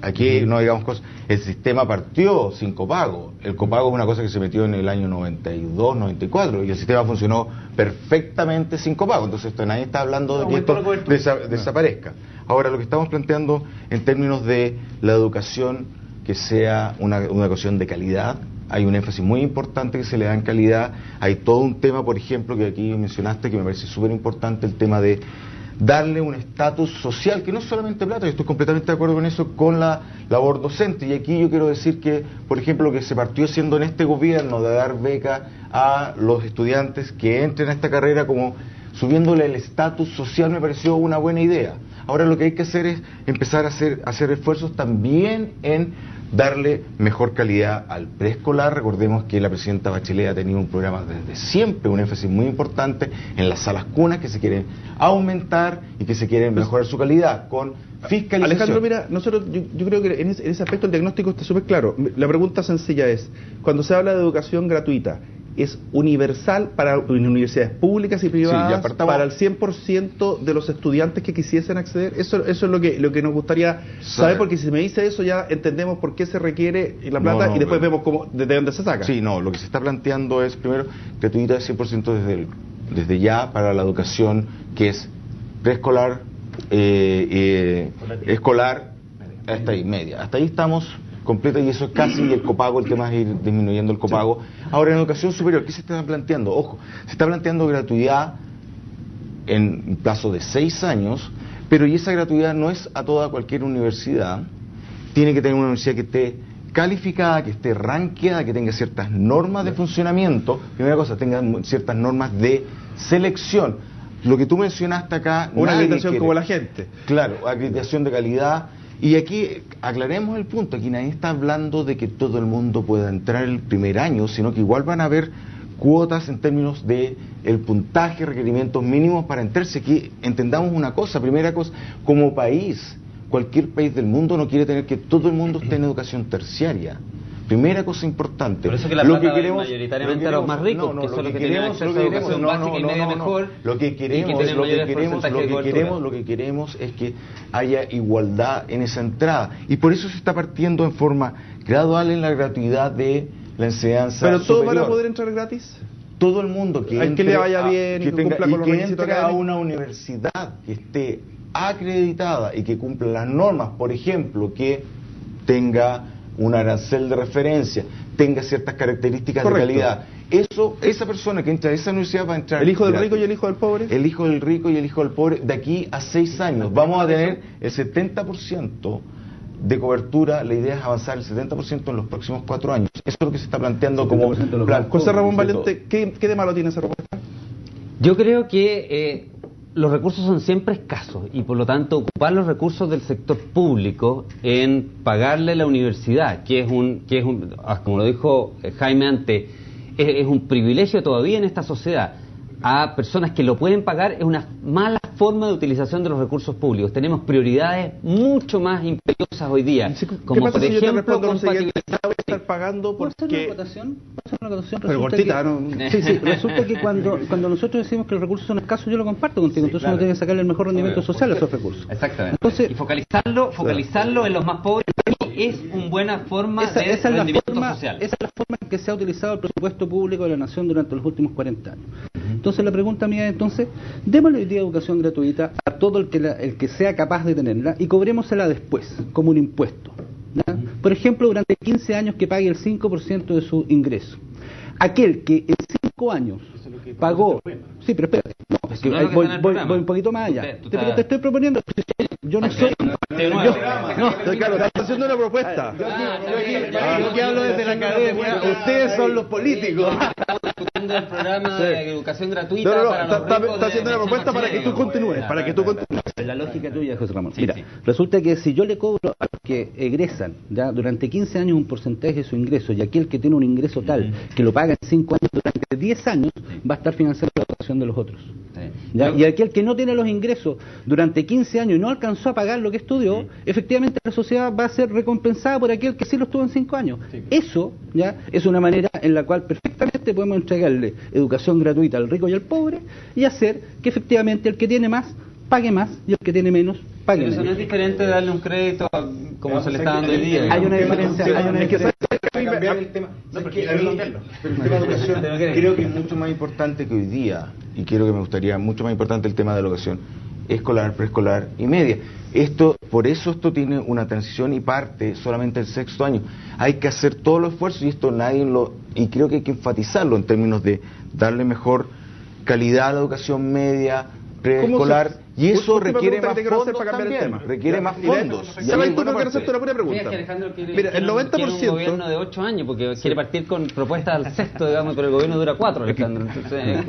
aquí no digamos cosas, el sistema partió sin copago. El copago es una cosa que se metió en el año 92, 94, y el sistema funcionó perfectamente sin copago. Entonces nadie está hablando de que esto desaparezca. Ahora, lo que estamos planteando en términos de la educación, que sea una educación de calidad. Hay un énfasis muy importante que se le da en calidad. Hay todo un tema, por ejemplo, que aquí mencionaste, que me parece súper importante, el tema de darle un estatus social, que no es solamente plata. Yo estoy completamente de acuerdo con eso, con la labor docente. Y aquí yo quiero decir que, por ejemplo, lo que se partió haciendo en este gobierno de dar beca a los estudiantes que entren a esta carrera, como subiéndole el estatus social, me pareció una buena idea. Ahora lo que hay que hacer es empezar a hacer esfuerzos también en darle mejor calidad al preescolar. Recordemos que la presidenta Bachelet ha tenido un programa desde siempre, un énfasis muy importante en las salas cunas que se quieren aumentar y que se quieren mejorar su calidad con fiscalización.
Alejandro, mira, yo creo que en ese aspecto el diagnóstico está súper claro. La pregunta sencilla es, cuando se habla de educación gratuita, ¿es universal para universidades públicas y privadas, para el 100% de los estudiantes que quisiesen acceder? Eso es lo que nos gustaría saber, porque si me dice eso ya entendemos por qué se requiere la plata y después vemos de dónde se saca.
Sí, lo que se está planteando es, primero, gratuita de 100% desde ya para la educación que es preescolar, escolar, hasta ahí, media. Hasta ahí estamos completa, y eso es casi el copago, el tema es ir disminuyendo el copago. Ahora, en educación superior, ¿qué se está planteando? Ojo, se está planteando gratuidad en un plazo de 6 años, pero y esa gratuidad no es a toda cualquier universidad. Tiene que tener una universidad que esté calificada, que esté rankeada, que tenga ciertas normas de funcionamiento. Primera cosa, tenga ciertas normas de selección. Lo que tú mencionaste acá,
una acreditación como la gente.
Claro, acreditación de calidad. Y aquí aclaremos el punto, aquí nadie está hablando de que todo el mundo pueda entrar el primer año, sino que igual van a haber cuotas en términos de el puntaje, requerimientos mínimos para entrarse. Aquí entendamos una cosa, primera cosa, como país, cualquier país del mundo no quiere tener que todo el mundo esté en educación terciaria. Primera cosa importante.
Por eso que la plata va mayoritariamente a los más ricos, que son los que tienen acceso a educación básica y media mejor.
Lo que queremos es que haya igualdad en esa entrada. Y por eso se está partiendo en forma gradual en la gratuidad de la enseñanza
¿Pero todos
superior.
van a poder entrar gratis?
Todo el mundo que entre,
que le vaya bien y que cumpla con los requisitos
entre a
académicos.
una universidad que esté acreditada y que cumpla las normas, por ejemplo, que tenga un arancel de referencia, tenga ciertas características
Correcto.
de calidad. Esa persona que entra a esa universidad va a entrar.
¿El hijo del
gratis.
rico y el hijo del pobre?
El hijo del rico y el hijo del pobre, de aquí a 6 años. Vamos a tener el 70% de cobertura. La idea es avanzar el 70% en los próximos 4 años. Eso es lo que se está planteando como plan.
José Ramón Valiente, ¿qué de malo tiene esa propuesta?
Yo creo que los recursos son siempre escasos y por lo tanto ocupar los recursos del sector público en pagarle a la universidad, que es un como lo dijo Jaime antes, es un privilegio todavía en esta sociedad, a personas que lo pueden pagar, es una mala forma de utilización de los recursos públicos. Tenemos prioridades mucho más imperiosas hoy día, como por ejemplo compatibilidad.
Voy a estar pagando
¿Puedo hacer
porque...
una acotación?
Pero cortita, ¿no?
Sí, resulta que cuando nosotros decimos que los recursos son escasos, yo lo comparto contigo, entonces uno tiene que sacarle el mejor rendimiento social a esos recursos.
Exactamente.
Entonces,
y focalizarlo en los más pobres es una buena forma de rendimiento social.
Esa es la forma en que se ha utilizado el presupuesto público de la nación durante los últimos 40 años. Entonces la pregunta mía es, entonces, démosle hoy día educación gratuita a todo el que sea capaz de tenerla y cobrémosela después, como un impuesto. ¿Ya? Por ejemplo, durante 15 años que pague el 5% de su ingreso. Aquel que en 5 años pagó... Sí, pero espérate, no, es que voy un poquito más allá. Te estoy proponiendo, Yo no soy...
Claro, está haciendo una propuesta.
Yo que hablo desde la academia, ustedes son los políticos.
Estamos discutiendo el programa de educación gratuita
No,
para los ricos
está haciendo una propuesta para que tú continúes,
La lógica tuya, José Ramón. Mira, resulta que si yo le cobro a los que egresan ya durante 15 años un porcentaje de su ingreso, y aquel que tiene un ingreso tal que lo paga en 5 años, durante 10 años va a estar financiando la educación de los otros. ¿Ya? Y aquel que no tiene los ingresos durante 15 años y no alcanzó a pagar lo que estudió, efectivamente la sociedad va a ser recompensada por aquel que sí lo estuvo en 5 años. Eso ya es una manera en la cual perfectamente podemos entregarle educación gratuita al rico y al pobre y hacer que efectivamente el que tiene más pague más y el que tiene menos pague
Pero
menos.
eso no es diferente de darle un crédito como se le está dando hoy día.
Hay una diferencia,
cambiar el tema. No, porque pero el tema de educación creo que es mucho más importante que hoy día, y creo que me gustaría mucho más importante el tema de educación escolar, preescolar y media. Por eso esto tiene una transición y parte solamente el 6º año. Hay que hacer todos los esfuerzos y esto y creo que hay que enfatizarlo en términos de darle mejor calidad a la educación media, preescolar, y eso requiere más fondos también, requiere más fondos.
¿Sabes tú no quiero hacerte una pura pregunta?
Mira, que Alejandro
Mira, el 90%...
quiere un gobierno de 8 años, porque quiere partir con propuestas al 6º, digamos, pero el gobierno dura 4, Alejandro. Entonces,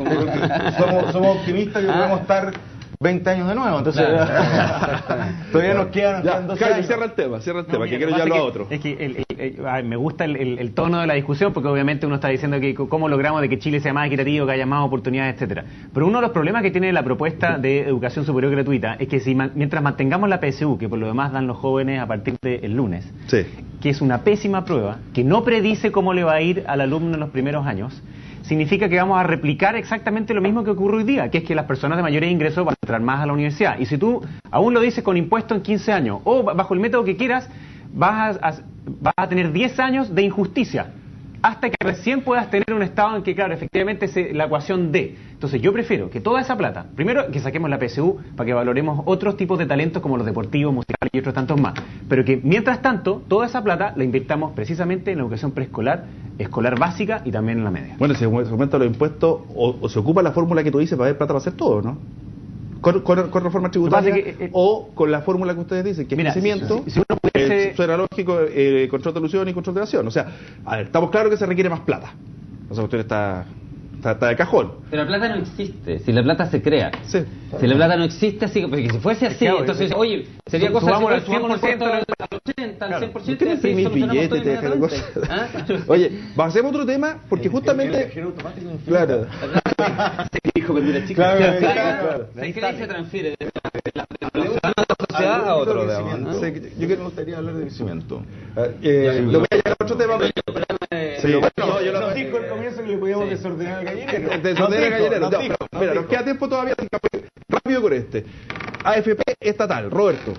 somos optimistas que podemos estar 20 años de nuevo, entonces todavía nos quedan 12 años.
Cierra el tema, que quiero llevarlo a otro.
Es que me gusta el tono de la discusión, porque obviamente uno está diciendo que cómo logramos de que Chile sea más equitativo, que haya más oportunidades, etcétera. Pero uno de los problemas que tiene la propuesta de educación superior gratuita es que mientras mantengamos la PSU, que por lo demás dan los jóvenes a partir del lunes, que es una pésima prueba, que no predice cómo le va a ir al alumno en los primeros años, significa que vamos a replicar exactamente lo mismo que ocurre hoy día, que es que las personas de mayores ingresos van a entrar más a la universidad. Y si tú aún lo dices con impuesto en 15 años, o bajo el método que quieras, vas a tener 10 años de injusticia, hasta que recién puedas tener un estado en que, claro, efectivamente la ecuación D. Entonces yo prefiero que toda esa plata, primero que saquemos la PSU para que valoremos otros tipos de talentos como los deportivos, musicales y otros tantos más, pero que mientras tanto toda esa plata la invirtamos precisamente en la educación preescolar, escolar básica y también en la media.
Bueno, si se aumenta los impuestos o se ocupa la fórmula que tú dices para haber plata para hacer todo, ¿no? Con reforma tributaria o con la fórmula que ustedes dicen, que es crecimiento,
si uno
suena lógico, control de ilusión y control de evasión. O sea, a ver, estamos claros que se requiere más plata. O sea, usted está de cajón.
Pero la plata no existe, si la plata se crea.
Sí.
Si la plata no existe, así porque si fuese así, entonces, oye, sería cosa de subamos el impuesto al 80, al 100%,
¿Tienes imprimir billetes, te deja la cosa? Oye, hacemos otro tema, porque justamente... Claro.
Se dijo cuando era chico.
Claro. ¿Qué se transfiere de la sociedad a otro?
Yo me gustaría hablar de crecimiento.
Lo voy a llevar a otro tema.
Nos dijo al comienzo que le podíamos desordenar el gallinero.
Desordenar el gallinero. Mira, nos queda tiempo todavía, así que rápido con este. AFP estatal, Roberto.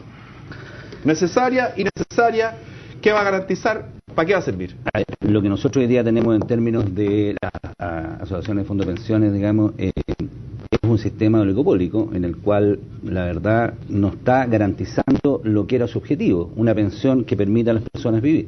Necesaria, innecesaria, ¿qué va a garantizar? ¿Para qué va a servir?
Lo que nosotros hoy día tenemos en términos de las asociaciones de fondos de pensiones, digamos, es un sistema oligopólico en el cual la verdad no está garantizando lo que era su objetivo, una pensión que permita a las personas vivir.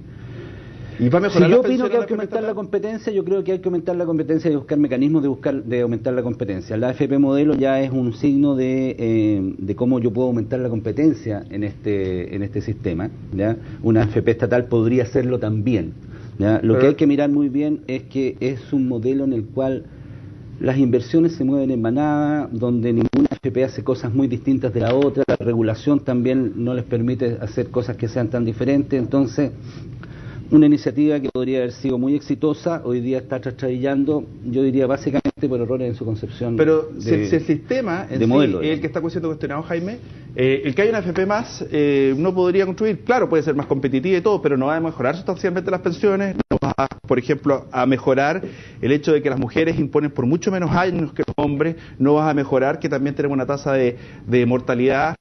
¿Y va a mejorar
si yo opino que hay que aumentar la competencia, yo creo que hay que aumentar la competencia y buscar mecanismos de aumentar la competencia. La AFP modelo ya es un signo de cómo yo puedo aumentar la competencia en este sistema, ¿ya? Una AFP estatal podría hacerlo también, ¿ya? Lo que hay que mirar muy bien es que es un modelo en el cual las inversiones se mueven en manada, donde ninguna AFP hace cosas muy distintas de la otra, la regulación también no les permite hacer cosas que sean tan diferentes, entonces... Una iniciativa que podría haber sido muy exitosa, hoy día está trastabillando, yo diría básicamente por errores en su concepción.
Pero si el sistema en
modelo,
el que está siendo cuestionado, Jaime, el que haya una AFP más no podría construir, claro, puede ser más competitiva y todo, pero no va a mejorar sustancialmente las pensiones, no va, por ejemplo, a mejorar el hecho de que las mujeres imponen por mucho menos años que los hombres, no va a mejorar que también tenemos una tasa de mortalidad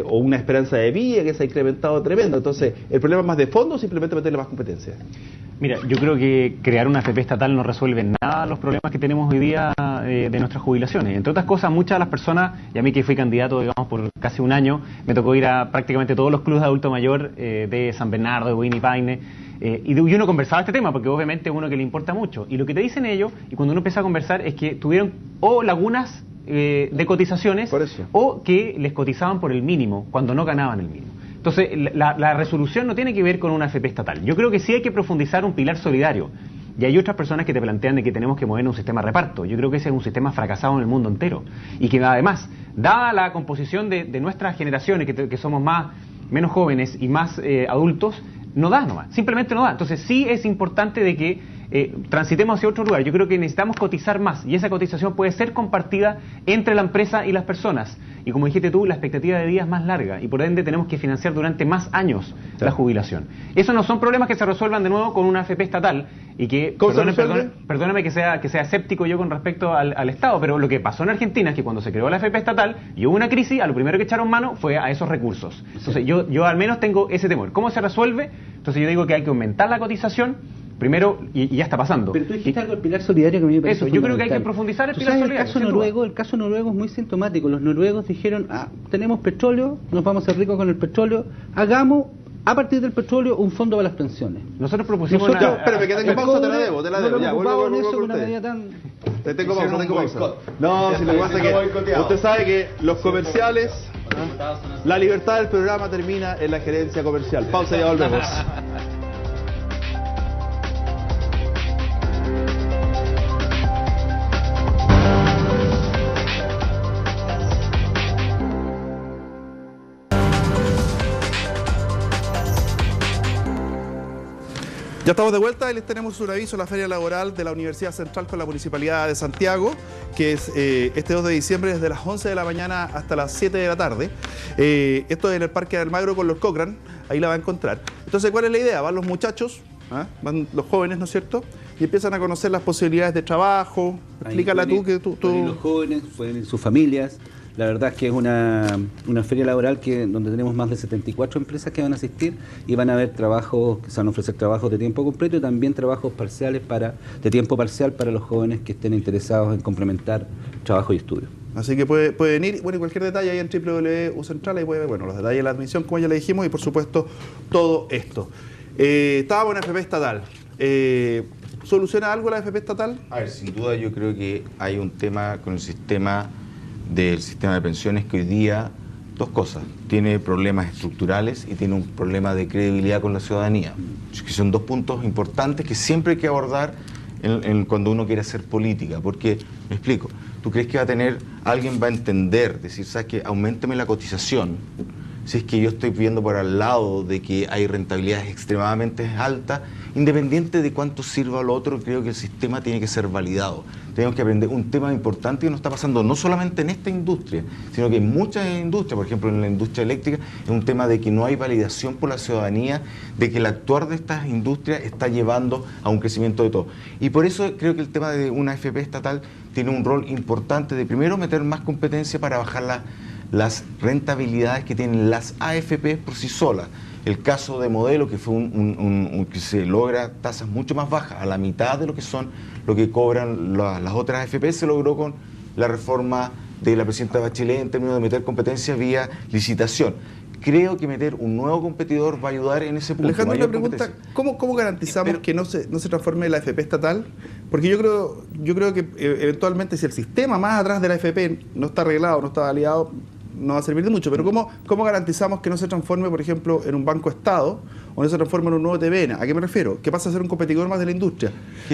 o una esperanza de vida que se ha incrementado tremendo. Entonces, ¿el problema es más de fondo o simplemente meterle más competencia?
Mira, yo creo que crear una AFP estatal no resuelve nada los problemas que tenemos hoy día de nuestras jubilaciones. Entre otras cosas, muchas de las personas, y a mí que fui candidato, digamos, por casi un año, me tocó ir a prácticamente todos los clubes de adulto mayor de San Bernardo, de Buin y Paine, y uno conversaba este tema, porque obviamente es uno que le importa mucho. Y lo que te dicen ellos, y cuando uno empieza a conversar, es que tuvieron o lagunas de cotizaciones
Por eso.
o que les cotizaban por el mínimo cuando no ganaban el mínimo. Entonces, la resolución no tiene que ver con una AFP estatal. Yo creo que sí hay que profundizar un pilar solidario. Y hay otras personas que te plantean de que tenemos que mover un sistema de reparto. Yo creo que ese es un sistema fracasado en el mundo entero. Y que además, dada la composición de nuestras generaciones, que somos menos jóvenes y más adultos, no da nomás, simplemente no da. Entonces sí es importante de que transitemos hacia otro lugar. Yo creo que necesitamos cotizar más y esa cotización puede ser compartida entre la empresa y las personas. Y como dijiste tú, la expectativa de vida es más larga y por ende tenemos que financiar durante más años la jubilación. Esos no son problemas que se resuelvan de nuevo con una AFP estatal y que, perdóname que sea escéptico yo con respecto al Estado, pero lo que pasó en Argentina es que cuando se creó la AFP estatal y hubo una crisis, a lo primero que echaron mano fue a esos recursos. Entonces yo al menos tengo ese temor. ¿Cómo se resuelve? Entonces yo digo que hay que aumentar la cotización primero, y ya está pasando.
Pero tú dijiste algo del pilar solidario que a mí me parece
eso, yo creo que hay que profundizar el pilar solidario.
El caso noruego es muy sintomático. Los noruegos dijeron, tenemos petróleo, nos vamos a hacer ricos con el petróleo, hagamos a partir del petróleo un fondo para las pensiones.
Nosotros propusimos
espérame, que tengo pausa, te la debo. Ya, vuelvo
eso, una medida tan...
Tengo pausa. No, si lo que pasa es que usted sabe que los comerciales, la libertad del programa termina en la gerencia comercial. Pausa y ya volvemos. Ya estamos de vuelta y les tenemos un aviso a la Feria Laboral de la Universidad Central con la Municipalidad de Santiago, que es este 2 de diciembre desde las 11 de la mañana hasta las 7 de la tarde. Esto es en el Parque de Almagro con los Cochrane, ahí la va a encontrar. Entonces, ¿cuál es la idea? Van los muchachos, van los jóvenes, ¿no es cierto? Y empiezan a conocer las posibilidades de trabajo. Explícala tú que tú...
Pueden ir los jóvenes, pueden ir sus familias. La verdad es que es una feria laboral donde tenemos más de 74 empresas que van a asistir y van a haber trabajos, que se van a ofrecer trabajos de tiempo completo y también trabajos parciales de tiempo parcial para los jóvenes que estén interesados en complementar trabajo y estudio.
Así que pueden ir, bueno, y cualquier detalle ahí en www.ucentral, ahí puede ver, bueno, los detalles de la admisión, como ya le dijimos, y por supuesto todo esto. Estábamos en FP estatal. ¿Soluciona algo la FP estatal?
A ver, sin duda yo creo que hay un tema con el sistema de pensiones que hoy día, dos cosas, tiene problemas estructurales y tiene un problema de credibilidad con la ciudadanía, que son dos puntos importantes que siempre hay que abordar cuando uno quiere hacer política, porque, me explico, ¿tú crees que alguien va a entender, decir, sabes que auménteme la cotización, si es que yo estoy viendo por al lado de que hay rentabilidades extremadamente altas, independiente de cuánto sirva lo otro, creo que el sistema tiene que ser validado. Tenemos que aprender un tema importante que nos está pasando no solamente en esta industria, sino que en muchas industrias, por ejemplo en la industria eléctrica, es un tema de que no hay validación por la ciudadanía, de que el actuar de estas industrias está llevando a un crecimiento de todo. Y por eso creo que el tema de una AFP estatal tiene un rol importante de primero meter más competencia para bajar las rentabilidades que tienen las AFP por sí solas. El caso de Modelo, que fue que se logra tasas mucho más bajas, a la mitad de lo que cobran las otras AFP, se logró con la reforma de la presidenta Bachelet en términos de meter competencia vía licitación. Creo que meter un nuevo competidor va a ayudar en ese punto.
Alejandro, una pregunta, ¿cómo garantizamos que no se transforme la AFP estatal? Porque yo creo que eventualmente si el sistema más atrás de la AFP no está arreglado, no está validado, no va a servir de mucho, pero ¿cómo garantizamos que no se transforme, por ejemplo, en un banco Estado o no se transforme en un nuevo TVN? ¿A qué me refiero? Que pasa a ser un competidor más de la industria.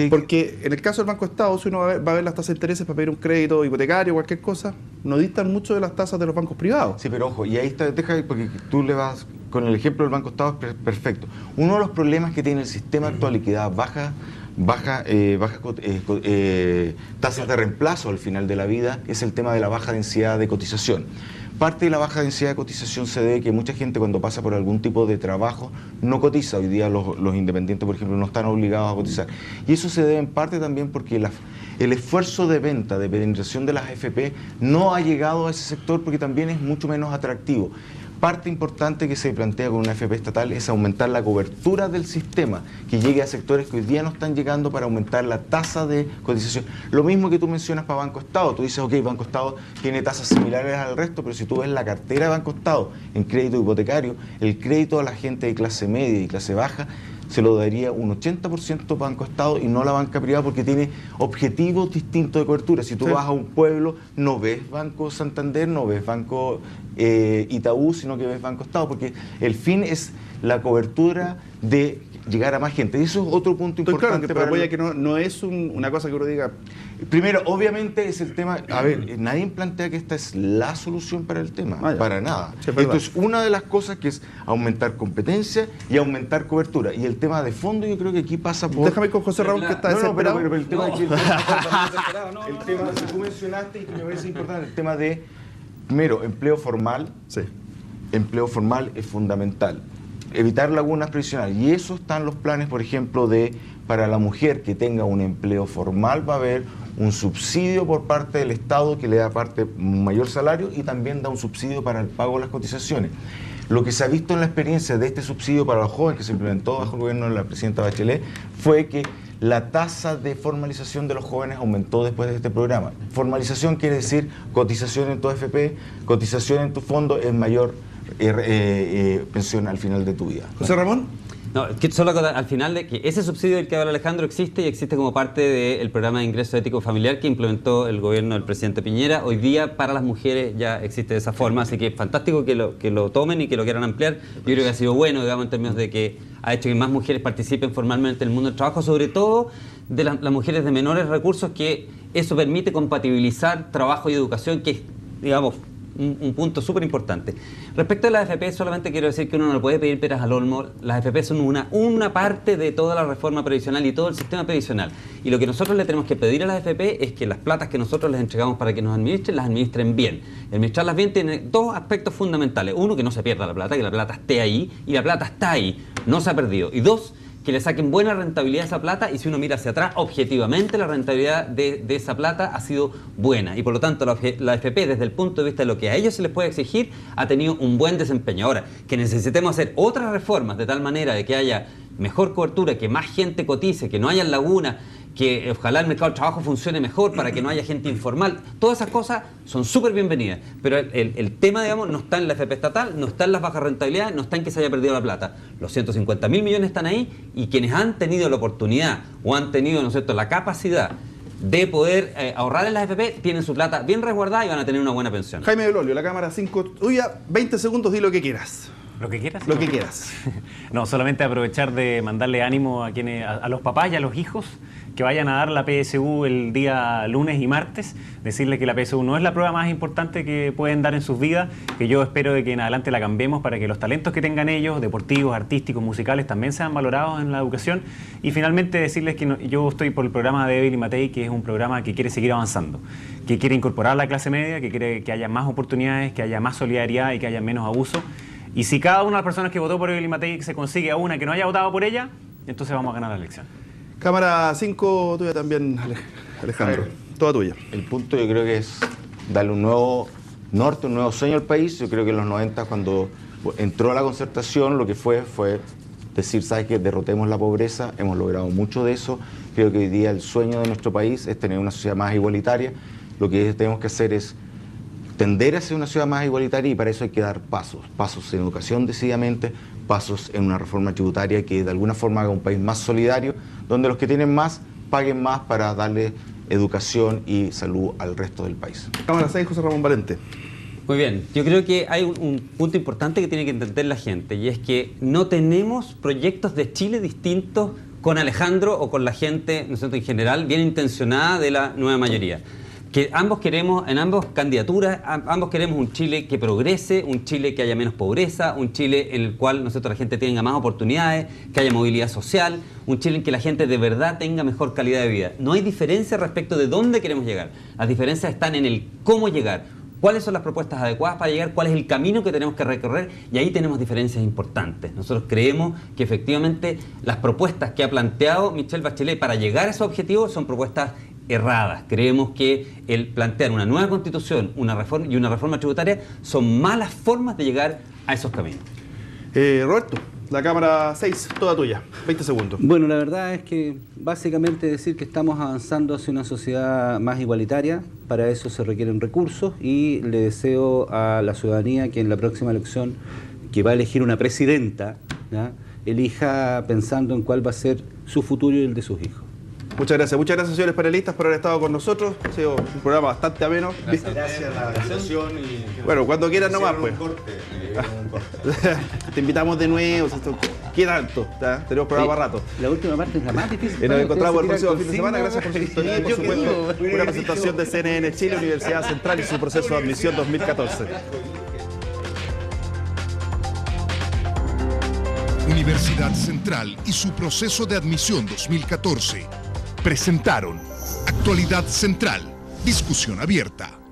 Porque en el caso del Banco Estado, si uno va a ver las tasas de intereses para pedir un crédito hipotecario o cualquier cosa, no distan mucho de las tasas de los bancos privados.
Sí, pero ojo, y ahí está, porque tú le vas con el ejemplo del Banco Estado, es perfecto. Uno de los problemas que tiene el sistema actual y que da bajas tasas de reemplazo al final de la vida es el tema de la baja densidad de cotización. Parte de la baja densidad de cotización se debe que mucha gente cuando pasa por algún tipo de trabajo no cotiza. Hoy día los independientes, por ejemplo, no están obligados a cotizar. Y eso se debe en parte también porque el esfuerzo de venta, de penetración de las AFP no ha llegado a ese sector porque también es mucho menos atractivo. Parte importante que se plantea con una AFP estatal es aumentar la cobertura del sistema, que llegue a sectores que hoy día no están llegando para aumentar la tasa de cotización. Lo mismo que tú mencionas para Banco Estado. Tú dices, ok, Banco Estado tiene tasas similares al resto, pero si tú ves la cartera de Banco Estado en crédito hipotecario, el crédito a la gente de clase media y clase baja se lo daría un 80% Banco Estado y no la banca privada, porque tiene objetivos distintos de cobertura. Si tú vas a un pueblo, no ves Banco Santander, no ves Banco Itaú, sino que ves Banco Estado, porque el fin es la cobertura de llegar a más gente. Y eso es otro punto importante.
Claro, pero que no es una cosa que uno diga.
Primero, obviamente es el tema, a ver, nadie plantea que esta es la solución para el tema, para nada.
Sí,
esto es una de las cosas, que es aumentar competencia y aumentar cobertura. Y el tema de fondo, yo creo que aquí pasa por...
Déjame con José Ramón, que está desesperado.
Pero el tema aquí, el tema que tú mencionaste y que me parece importante, el tema de, primero, empleo formal.
Sí.
Empleo formal es fundamental. Evitar lagunas previsionales. Y eso están los planes, por ejemplo, para la mujer que tenga un empleo formal, va a haber un subsidio por parte del Estado que le da un mayor salario, y también da un subsidio para el pago de las cotizaciones. Lo que se ha visto en la experiencia de este subsidio para los jóvenes, que se implementó bajo el gobierno de la presidenta Bachelet, fue que la tasa de formalización de los jóvenes aumentó después de este programa. Formalización quiere decir cotización en tu AFP, cotización en tu fondo, es mayor pensión al final de tu vida.
José Ramón.
No, solo al final de que ese subsidio del que habla Alejandro existe, y existe como parte del programa de ingreso ético familiar que implementó el gobierno del presidente Piñera. Hoy día para las mujeres ya existe de esa forma, así que es fantástico que lo tomen y que lo quieran ampliar. Yo creo que ha sido bueno, digamos, en términos de que ha hecho que más mujeres participen formalmente en el mundo del trabajo, sobre todo de las mujeres de menores recursos, que eso permite compatibilizar trabajo y educación, que es, digamos, un punto súper importante. Respecto a las AFP, solamente quiero decir que uno no le puede pedir peras al olmo. Las AFP son una parte de toda la reforma previsional y todo el sistema previsional. Y lo que nosotros le tenemos que pedir a las AFP es que las platas que nosotros les entregamos para que nos administren, las administren bien. Y administrarlas bien tiene dos aspectos fundamentales. Uno, que no se pierda la plata, que la plata esté ahí, y la plata está ahí, no se ha perdido. Y dos, que le saquen buena rentabilidad a esa plata, y si uno mira hacia atrás, objetivamente la rentabilidad de esa plata ha sido buena, y por lo tanto la AFP, desde el punto de vista de lo que a ellos se les puede exigir, ha tenido un buen desempeño. Ahora, que necesitemos hacer otras reformas de tal manera de que haya mejor cobertura, que más gente cotice, que no haya lagunas, que ojalá el mercado del trabajo funcione mejor para que no haya gente informal, todas esas cosas son súper bienvenidas, pero el tema, digamos, no está en la FP estatal, no está en las bajas rentabilidades, no está en que se haya perdido la plata. Los 150.000 millones están ahí, y quienes han tenido la oportunidad o han tenido, ¿no es cierto?, la capacidad de poder ahorrar en las FP, tienen su plata bien resguardada y van a tener una buena pensión.
Jaime Belolio, la cámara 5 tuya, 20 segundos, di lo que quieras.
¿Lo que quieras?
Lo que quieras.
No, solamente aprovechar de mandarle ánimo a los papás y a los hijos que vayan a dar la PSU el día lunes y martes, decirles que la PSU no es la prueba más importante que pueden dar en sus vidas, que yo espero de que en adelante la cambiemos para que los talentos que tengan ellos, deportivos, artísticos, musicales, también sean valorados en la educación. Y finalmente decirles que yo estoy por el programa de Evelyn Matei, que es un programa que quiere seguir avanzando, que quiere incorporar a la clase media, que quiere que haya más oportunidades, que haya más solidaridad y que haya menos abuso. Y si cada una de las personas que votó por Evelyn Matei se consigue a una que no haya votado por ella, entonces vamos a ganar la elección.
Cámara 5 tuya también, Alejandro. Toda tuya.
El punto, yo creo que es darle un nuevo norte, un nuevo sueño al país. Yo creo que en los 90, cuando entró la concertación, lo que fue decir, ¿sabes qué? Derrotemos la pobreza. Hemos logrado mucho de eso. Creo que hoy día el sueño de nuestro país es tener una sociedad más igualitaria. Lo que tenemos que hacer es tender hacia una sociedad más igualitaria, y para eso hay que dar pasos en educación decididamente, pasos en una reforma tributaria que de alguna forma haga un país más solidario, donde los que tienen más paguen más para darle educación y salud al resto del país.
Cámara 6, José Ramón Valente.
Muy bien, yo creo que hay un punto importante que tiene que entender la gente, y es que no tenemos proyectos de Chile distintos con Alejandro o con la gente, ¿no es cierto?, en general, bien intencionada de la nueva mayoría. Que ambos queremos, en ambas candidaturas, ambos queremos un Chile que progrese, un Chile que haya menos pobreza, un Chile en el cual nosotros la gente tenga más oportunidades, que haya movilidad social, un Chile en que la gente de verdad tenga mejor calidad de vida. No hay diferencia respecto de dónde queremos llegar. Las diferencias están en el cómo llegar, cuáles son las propuestas adecuadas para llegar, cuál es el camino que tenemos que recorrer, y ahí tenemos diferencias importantes. Nosotros creemos que efectivamente las propuestas que ha planteado Michelle Bachelet para llegar a esos objetivos son propuestas erradas. Creemos que el plantear una nueva constitución, una reforma tributaria son malas formas de llegar a esos caminos.
Roberto, la cámara 6, toda tuya, 20 segundos.
Bueno, la verdad es que básicamente decir que estamos avanzando hacia una sociedad más igualitaria. Para eso se requieren recursos, y le deseo a la ciudadanía que en la próxima elección, que va a elegir una presidenta, ¿ya?, elija pensando en cuál va a ser su futuro y el de sus hijos.
Muchas gracias, señores panelistas, por haber estado con nosotros. Ha sido un programa bastante ameno.
Gracias a la invitación y...
Bueno, cuando quieras nomás, pues. Te invitamos de nuevo. ¿Qué tanto? Tenemos programa para rato.
La última parte es la más difícil.
Y nos encontramos el próximo fin de semana. Gracias por su sintonía y, por supuesto, una presentación de CNN Chile, Universidad Central y su proceso de admisión 2014.
Universidad Central y su proceso de admisión 2014 presentaron Actualidad Central, discusión abierta.